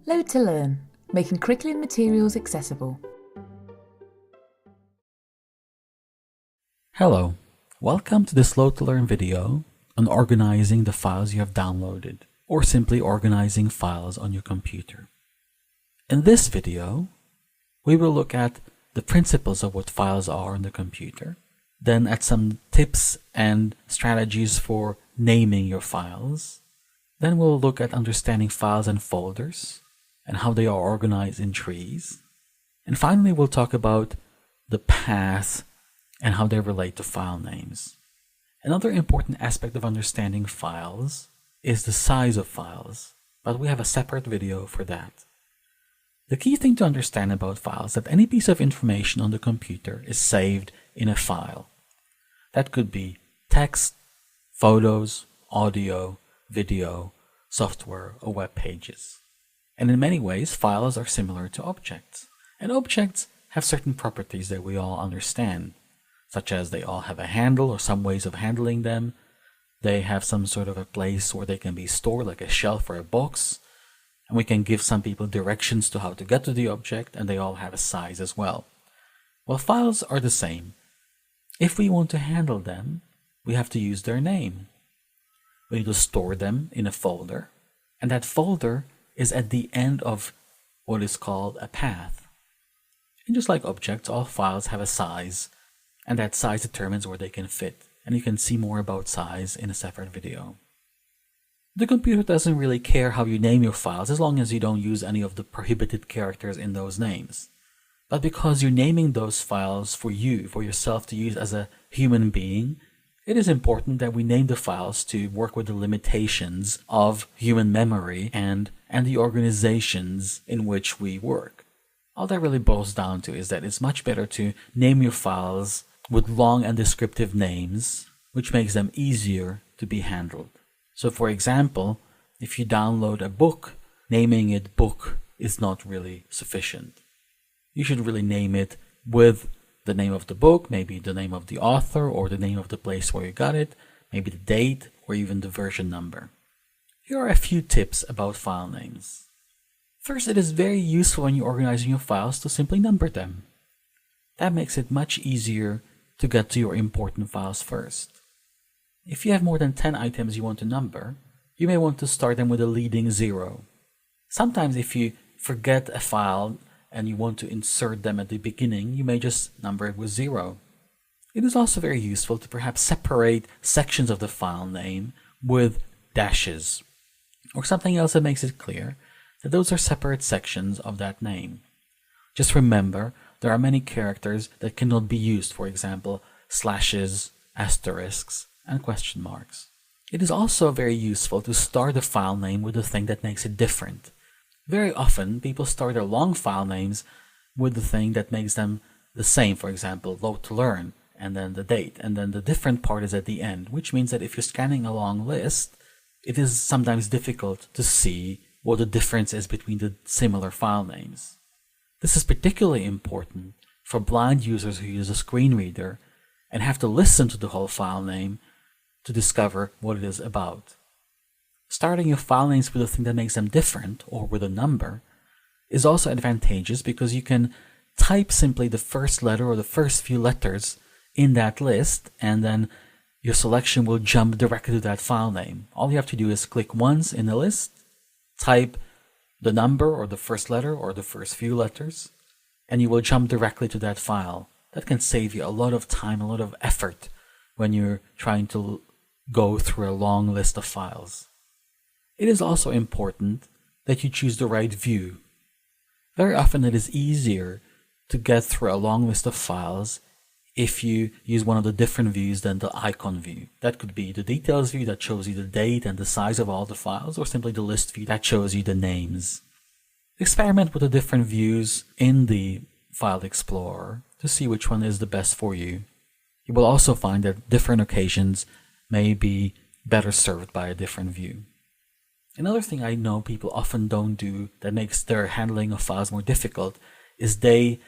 L2L, making curriculum materials accessible. Hello, welcome to this L2L video on organizing the files you have downloaded, or simply organizing files on your computer. In this video, we will look at the principles of what files are on the computer, then at some tips and strategies for naming your files. Then we'll look at understanding files and folders and how they are organized in trees. And finally, we'll talk about the path and how they relate to file names. Another important aspect of understanding files is the size of files, but we have a separate video for that. The key thing to understand about files is that any piece of information on the computer is saved in a file. That could be text, photos, audio, video, software, or web pages. And in many ways, files are similar to objects. And objects have certain properties that we all understand, such as they all have a handle or some ways of handling them. They have some sort of a place where they can be stored, like a shelf or a box. And we can give some people directions to how to get to the object, and they all have a size as well. Well, files are the same. If we want to handle them, we have to use their name. We need to store them in a folder, and that folder is at the end of what is called a path. And just like objects, all files have a size, and that size determines where they can fit. And you can see more about size in a separate video. The computer doesn't really care how you name your files as long as you don't use any of the prohibited characters in those names. But because you're naming those files for you, for yourself to use as a human being, it is important that we name the files to work with the limitations of human memory and the organizations in which we work. All that really boils down to is that it's much better to name your files with long and descriptive names, which makes them easier to be handled. So for example, if you download a book, naming it book is not really sufficient. You should really name it with the name of the book, maybe the name of the author or the name of the place where you got it, maybe the date or even the version number. Here are a few tips about file names. First, it is very useful when you're organizing your files to simply number them. That makes it much easier to get to your important files first. If you have more than 10 items you want to number, you may want to start them with a leading 0. Sometimes if you forget a file and you want to insert them at the beginning, you may just number it with 0. It is also very useful to perhaps separate sections of the file name with dashes, or something else that makes it clear that those are separate sections of that name. Just remember, there are many characters that cannot be used, for example, slashes, asterisks, and question marks. It is also very useful to start a file name with the thing that makes it different. Very often, people start their long file names with the thing that makes them the same, for example, L2L, and then the date, and then the different part is at the end, which means that if you're scanning a long list, it is sometimes difficult to see what the difference is between the similar file names. This is particularly important for blind users who use a screen reader and have to listen to the whole file name to discover what it is about. Starting your file names with a thing that makes them different, or with a number, is also advantageous because you can type simply the first letter or the first few letters in that list, and then your selection will jump directly to that file name. All you have to do is click once in the list, type the number or the first letter or the first few letters, and you will jump directly to that file. That can save you a lot of time, a lot of effort when you're trying to go through a long list of files. It is also important that you choose the right view. Very often it is easier to get through a long list of files if you use one of the different views than the icon view. That could be the details view that shows you the date and the size of all the files, or simply the list view that shows you the names. Experiment with the different views in the File Explorer to see which one is the best for you. You will also find that different occasions may be better served by a different view. Another thing I know people often don't do that makes their handling of files more difficult is they,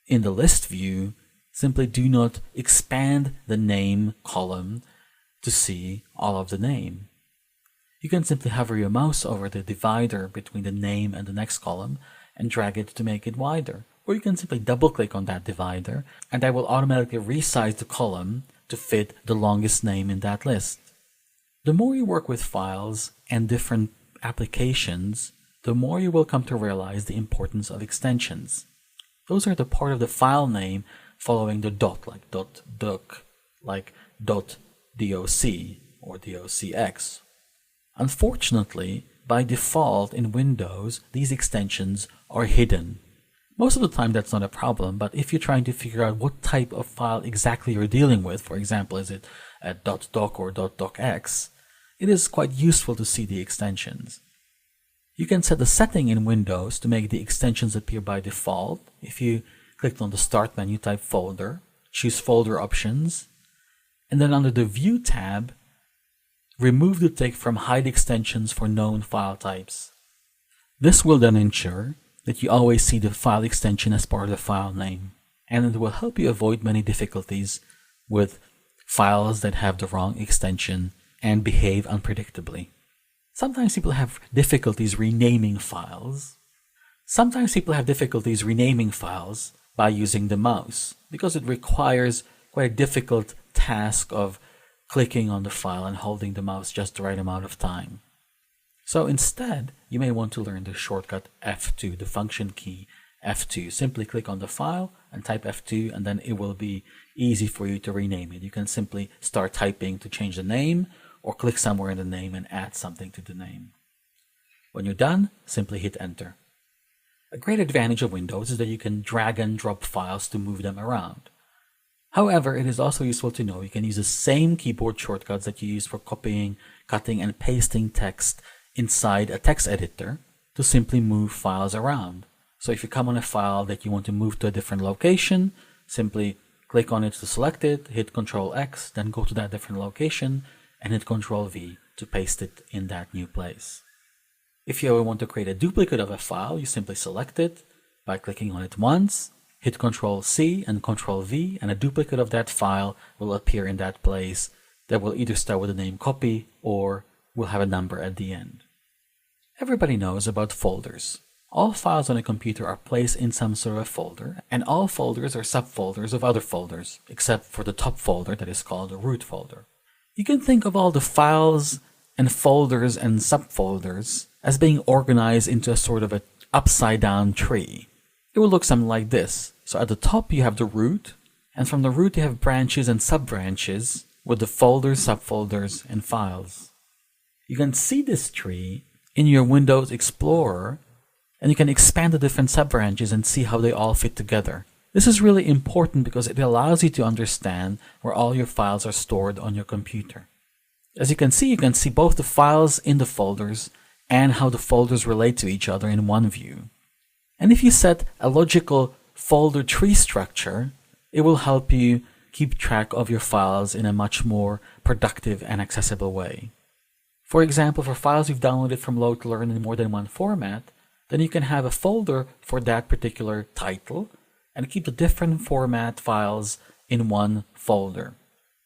in the list view, simply do not expand the name column to see all of the name. You can simply hover your mouse over the divider between the name and the next column and drag it to make it wider. Or you can simply double click on that divider and that will automatically resize the column to fit the longest name in that list. The more you work with files and different applications, the more you will come to realize the importance of extensions. Those are the part of the file name following the dot, like .doc, like .doc or docx. Unfortunately, by default in Windows, these extensions are hidden. Most of the time that's not a problem, but if you're trying to figure out what type of file exactly you're dealing with, for example, is it a .doc or .docx, it is quite useful to see the extensions. You can set the setting in Windows to make the extensions appear by default. If you click on the Start menu, type Folder, choose Folder Options, and then under the View tab, remove the tick from Hide Extensions for known file types. This will then ensure that you always see the file extension as part of the file name, and it will help you avoid many difficulties with files that have the wrong extension and behave unpredictably. Sometimes people have difficulties renaming files. By using the mouse because it requires quite a difficult task of clicking on the file and holding the mouse just the right amount of time. So instead, you may want to learn the shortcut F2, the function key F2. Simply click on the file and type F2, and then it will be easy for you to rename it. You can simply start typing to change the name, or click somewhere in the name and add something to the name. When you're done, simply hit Enter. A great advantage of Windows is that you can drag and drop files to move them around. However, it is also useful to know you can use the same keyboard shortcuts that you use for copying, cutting, and pasting text inside a text editor to simply move files around. So if you come on a file that you want to move to a different location, simply click on it to select it, hit Ctrl X, then go to that different location, and hit Ctrl V to paste it in that new place. If you ever want to create a duplicate of a file, you simply select it by clicking on it once, hit Ctrl C and Ctrl V, and a duplicate of that file will appear in that place that will either start with the name copy or will have a number at the end. Everybody knows about folders. All files on a computer are placed in some sort of folder, and all folders are subfolders of other folders, except for the top folder that is called the root folder. You can think of all the files and folders and subfolders as being organized into a sort of an upside-down tree. It will look something like this. So at the top you have the root, and from the root you have branches and sub-branches with the folders, subfolders, and files. You can see this tree in your Windows Explorer, and you can expand the different sub-branches and see how they all fit together. This is really important because it allows you to understand where all your files are stored on your computer. As you can see both the files in the folders and how the folders relate to each other in one view. And if you set a logical folder tree structure, it will help you keep track of your files in a much more productive and accessible way. For example, for files you've downloaded from L2L in more than one format, then you can have a folder for that particular title and keep the different format files in one folder.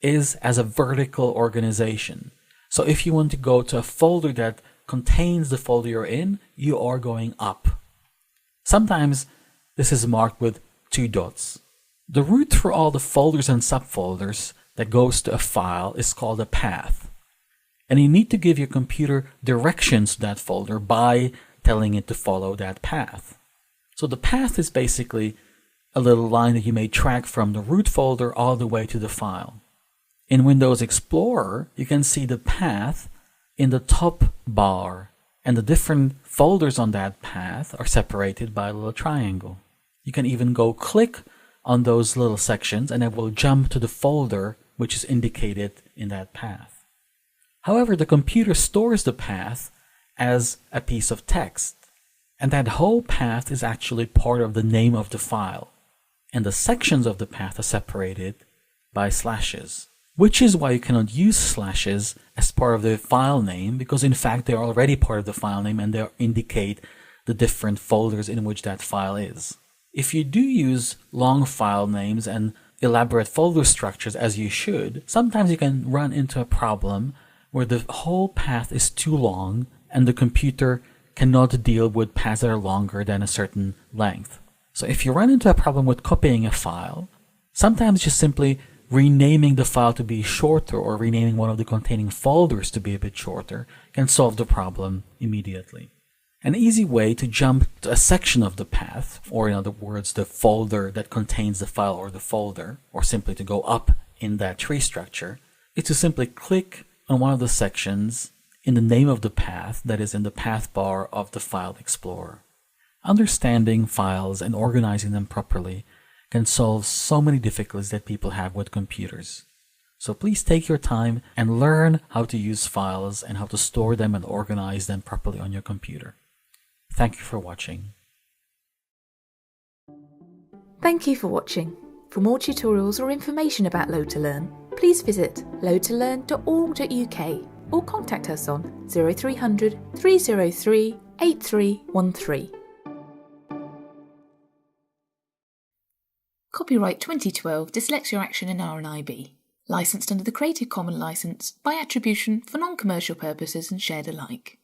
It is as a vertical organization. So if you want to go to a folder that contains the folder you're in, you are going up. Sometimes this is marked with 2 dots. The root for all the folders and subfolders that goes to a file is called a path. And you need to give your computer directions to that folder by telling it to follow that path. So the path is basically a little line that you may track from the root folder all the way to the file. In Windows Explorer, you can see the path in the top bar, and the different folders on that path are separated by a little triangle. You can even go click on those little sections and it will jump to the folder which is indicated in that path. However, the computer stores the path as a piece of text, and that whole path is actually part of the name of the file, and the sections of the path are separated by slashes, which is why you cannot use slashes as part of the file name, because in fact they're already part of the file name and they indicate the different folders in which that file is. If you do use long file names and elaborate folder structures as you should, sometimes you can run into a problem where the whole path is too long and the computer cannot deal with paths that are longer than a certain length. So if you run into a problem with copying a file, sometimes just simply renaming the file to be shorter or renaming one of the containing folders to be a bit shorter can solve the problem immediately. An easy way to jump to a section of the path, or in other words, the folder that contains the file or the folder, or simply to go up in that tree structure, is to simply click on one of the sections in the name of the path that is in the path bar of the File Explorer. Understanding files and organizing them properly can solve so many difficulties that people have with computers. So please take your time and learn how to use files and how to store them and organize them properly on your computer. Thank you for watching. Thank you for watching. For more tutorials or information about L2Learn, please visit l2learn.org.uk or contact us on 0300 303 8313. Copyright 2012 Dyslexia Action in R&IB. Licensed under the Creative Commons license by attribution for non-commercial purposes and shared alike.